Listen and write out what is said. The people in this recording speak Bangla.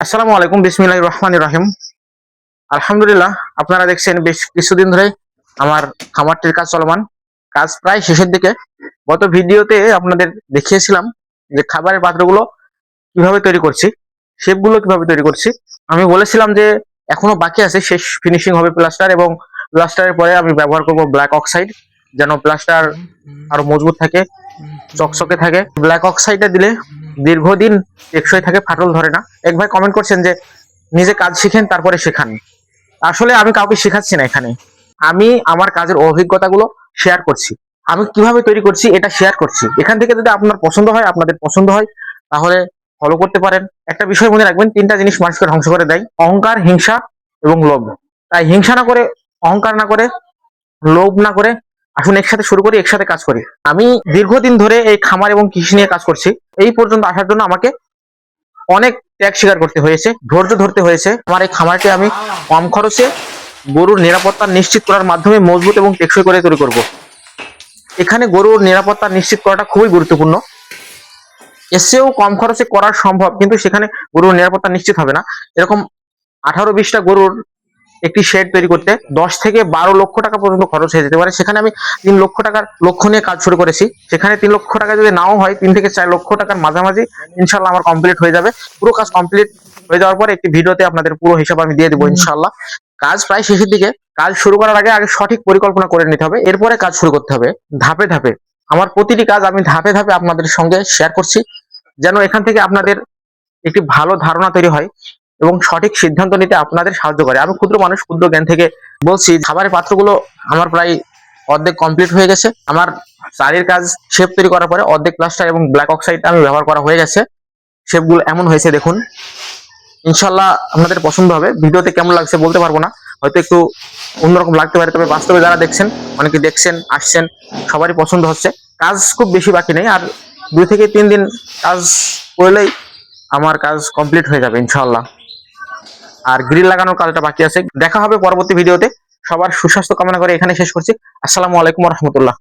আসসালামু আলাইকুম, বিসমিল্লাহির রহমানির রহিম। আলহামদুলিল্লাহ, আপনারা দেখছেন বেশ কিছুদিন ধরে আমার খামারটির কাজ চলমান। কাজ প্রায় শেষের দিকে। গত ভিডিওতে আপনাদের দেখিয়েছিলাম যে খাবারের পাত্রগুলো কিভাবে তৈরি করছি, শেপগুলো কিভাবে তৈরি করছি। আমি বলেছিলাম যে এখনো বাকি আছে, শেষ ফিনিশিং হবে প্লাস্টার, এবং প্লাস্টারের পরে আমি ব্যবহার করব ব্ল্যাক অক্সাইড, যেন প্লাস্টার আরো মজবুত থাকে, চকচকে থাকে। ব্ল্যাক অক্সাইডটা দিলে দীর্ঘদিন টেকসই থাকে, ফাটল ধরে না। এক ভাই কমেন্ট করছেন যে নিজে কাজ শিখেন তারপরে শেখান। আসলে আমি কাউকে শেখাচ্ছি না এখানে, আমি আমার কাজের অভিজ্ঞতাগুলো শেয়ার করছি। আমি কিভাবে তৈরি করছি এটা শেয়ার করছি। এখান থেকে যদি আপনার পছন্দ হয়, আপনাদের পছন্দ হয়, তাহলে ফলো করতে পারেন। একটা বিষয় মনে রাখবেন, তিনটা জিনিস মানুষকে ধ্বংস করে দেয়: অহংকার, হিংসা এবং লোভ। তাই হিংসা না করে, অহংকার না করে, লোভ না করে আসুন একসাথে শুরু করি, একসাথে কাজ করি। আমি দীর্ঘদিন ধরে এই খামার এবং কৃষি নিয়ে কাজ করছি। এই পর্যন্ত আসার জন্য আমাকে অনেক ত্যাগ স্বীকার করতে হয়েছে, ধৈর্য ধরতে হয়েছে। আমার এই খামারটি আমি কম খরচে গরুর নিরাপত্তা নিশ্চিত করার মাধ্যমে মজবুত এবং টেকসই করে তৈরি করব। এখানে গরুর নিরাপত্তা নিশ্চিত করাটা খুবই গুরুত্বপূর্ণ। এসেও কম খরচে করা সম্ভব, কিন্তু সেখানে গরুর নিরাপত্তা নিশ্চিত হবে না। এরকম 18-20টা গরুর একটি শেড তৈরি করতে 10 থেকে 12 লক্ষ টাকা পর্যন্ত খরচ হয়ে যেতে পারে। সেখানে আমি 3 লক্ষ টাকার লক্ষ্য নিয়ে কাজ শুরু করেছি। সেখানে 3 লক্ষ টাকা যদি নাও হয়, 3 থেকে 4 লক্ষ টাকার মাঝামাঝি ইনশাল্লাহ আমার কমপ্লিট হয়ে যাবে। পুরো কাজ কমপ্লিট হয়ে যাওয়ার পরে একটি ভিডিওতে আপনাদের পুরো হিসাব আমি দিয়ে দেবো ইনশাল্লাহ। কাজ প্রায় শেষের দিকে। কাজ শুরু করার আগে আগে সঠিক পরিকল্পনা করে নিতে হবে, এরপরে কাজ শুরু করতে হবে ধাপে ধাপে। আমার প্রতিটি কাজ আমি ধাপে ধাপে আপনাদের সঙ্গে শেয়ার করছি, যেন এখান থেকে আপনাদের একটি ভালো ধারণা তৈরি হয় এবং সঠিক সিদ্ধান্ত নিতে আপনাদের সাহায্য করে। আমি ক্ষুদ্র মানুষ, ক্ষুদ্র জ্ঞান থেকে বলছি। খাবারের পাত্রগুলো আমার প্রায় অর্ধেক কমপ্লিট হয়ে গেছে। আমার চারির কাজ শেপ তৈরি করার পরে অর্ধেক প্লাস্টার এবং ব্ল্যাক অক্সাইড আমি ব্যবহার করা হয়ে গেছে। শেপগুলো এমন হয়েছে দেখুন, ইনশাল্লাহ আপনাদের পছন্দ হবে। ভিডিওতে কেমন লাগছে বলতে পারবো না, হয়তো একটু অন্যরকম লাগতে পারে, তবে বাস্তবে যারা দেখছেন, অনেকে দেখছেন, আসছেন, সবারই পছন্দ হচ্ছে। কাজ খুব বেশি বাকি নেই, আর 2 থেকে 3 দিন কাজ করলেই আমার কাজ কমপ্লিট হয়ে যাবে ইনশাল্লাহ। আর গ্রিল লাগানোর কাজটা বাকি আছে। দেখা হবে পরবর্তী ভিডিওতে। সবার সুস্বাস্থ্য কামনা করে এখানে শেষ করছি। আসসালামু আলাইকুম রহমতুল্লাহ।